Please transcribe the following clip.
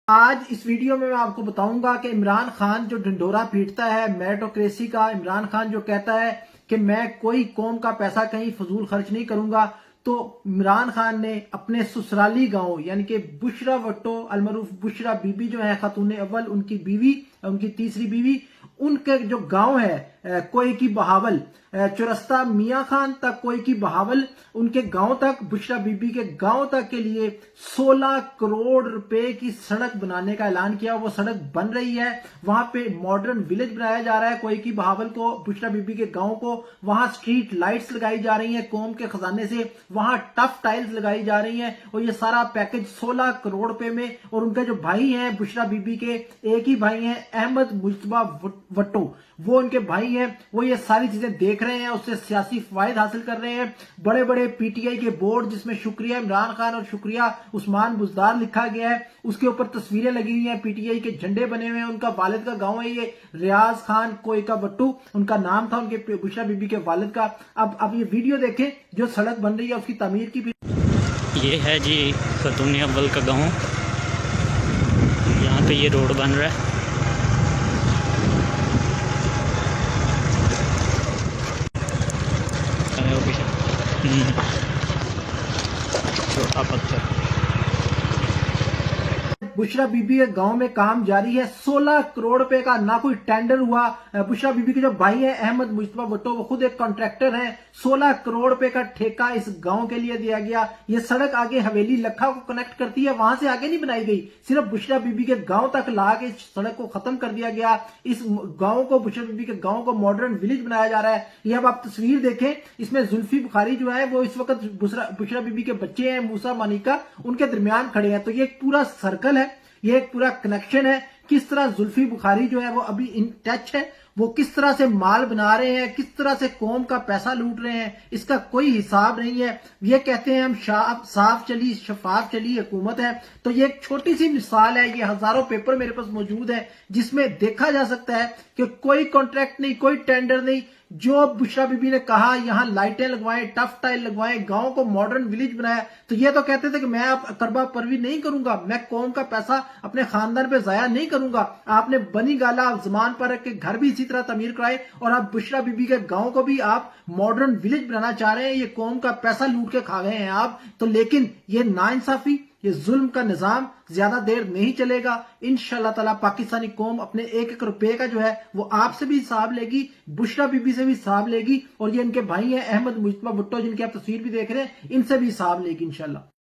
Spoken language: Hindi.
आज इस वीडियो में मैं आपको बताऊंगा कि इमरान खान जो ढिंढोरा पीटता है मेरिटोक्रेसी का, इमरान खान जो कहता है कि मैं कोई कौम का पैसा कहीं फजूल खर्च नहीं करूंगा, तो इमरान खान ने अपने ससुराली गांव यानी कि बुशरा भुट्टो अलमरूफ बुशरा बीबी जो है खातून अव्वल, उनकी बीवी, उनकी तीसरी बीवी, उनके जो गांव है कोई की बहावल, चौरस्ता मियां खान तक कोई की बहावल, उनके गांव तक, बुशरा बीबी के गांव तक के लिए 16 करोड़ रुपए की सड़क बनाने का ऐलान किया। वो सड़क बन रही है, वहां पे मॉडर्न विलेज बनाया जा रहा है कोई की बहावल को, बुशरा बीबी के गांव को। वहां स्ट्रीट लाइट्स लगाई जा रही हैं कौम के खजाने से, वहां टफ टाइल्स लगाई जा रही हैं, और ये सारा पैकेज 16 करोड़ रुपए में। और उनके जो भाई हैं बुशरा बीबी के, एक ही भाई हैं अहमद मुश्तबा भुट्टो, वो उनके भाई हैं, वो ये सारी चीजें देख रहे हैं, उससे सियासी फायदा हासिल कर रहे हैं। बड़े बड़े पीटीआई के बोर्ड जिसमें शुक्रिया इमरान खान और शुक्रिया उस्मान बुजदार लिखा गया है, उसके ऊपर तस्वीरें लगी हुई हैं, पीटीआई के झंडे बने हुए हैं। उनका वालिद का गांव है ये, रियाज खान कोई का भट्टू उनका नाम था, उनके बुशरा बीबी के वालिद का। अब ये वीडियो देखें जो सड़क बन रही है उसकी तामीर की। ये है जी खातून अव्वल का गांव, यहाँ पे ये रोड बन रहा है। छोटा पत्थर। बुशरा बीबी के गांव में काम जारी है। 16 करोड़ रुपए का ना कोई टेंडर हुआ। बुशरा बीबी के जो भाई है अहमद मुश्तबा भुट्टो, वो खुद एक कॉन्ट्रैक्टर है। 16 करोड़ रुपए का ठेका इस गांव के लिए दिया गया। ये सड़क आगे हवेली लखा को कनेक्ट करती है, वहां से आगे नहीं बनाई गई, सिर्फ बुशरा बीबी के गांव तक ला के इस सड़क को खत्म कर दिया गया। इस गांव को, बुशरा बीबी के गांव को मॉडर्न विलेज बनाया जा रहा है। ये अब आप तस्वीर देखें, इसमें जुल्फी बुखारी जो है वो इस वक्त बुशरा बीबी के बच्चे हैं मूसा मानिका, उनके दरमियान खड़े हैं। तो ये एक पूरा सर्कल है, ये एक पूरा कनेक्शन है। किस तरह जुल्फी बुखारी जो है वो अभी इन टच है, वो किस तरह से माल बना रहे हैं, किस तरह से कौम का पैसा लूट रहे हैं, इसका कोई हिसाब नहीं है। ये कहते हैं हम साफ चली शफाफ चली हुकूमत है। तो ये एक छोटी सी मिसाल है, ये हजारों पेपर मेरे पास मौजूद है जिसमें देखा जा सकता है कि कोई कॉन्ट्रैक्ट नहीं, कोई टेंडर नहीं। जो बुशरा बीबी ने कहा यहां लाइटें लगवाएं, टफ टाइल लगवाएं, गांव को मॉडर्न विलेज बनाया, तो ये तो कहते थे कि मैं अब करबा परवी नहीं करूंगा, मैं कौम का पैसा अपने खानदान पे जाया नहीं करूंगा। आपने बनी गाला जमान पर रख के घर भी इसी तरह तमीर कराए, और आप बुशरा बीबी के गांव को भी आप मॉडर्न विलेज बनाना चाह रहे हैं। ये कौम का पैसा लूट के खा गए हैं आप। तो लेकिन ये नाइंसाफी, ये जुल्म का निजाम ज्यादा देर नहीं चलेगा। इंशाअल्लाह ताला पाकिस्तानी कौम अपने एक एक रुपए का जो है वो आपसे भी हिसाब लेगी, बुशरा बीबी से भी हिसाब लेगी, और ये इनके भाई हैं अहमद मुश्तबा भुट्टो जिनकी आप तस्वीर भी देख रहे हैं, इनसे भी हिसाब लेगी इंशाअल्लाह।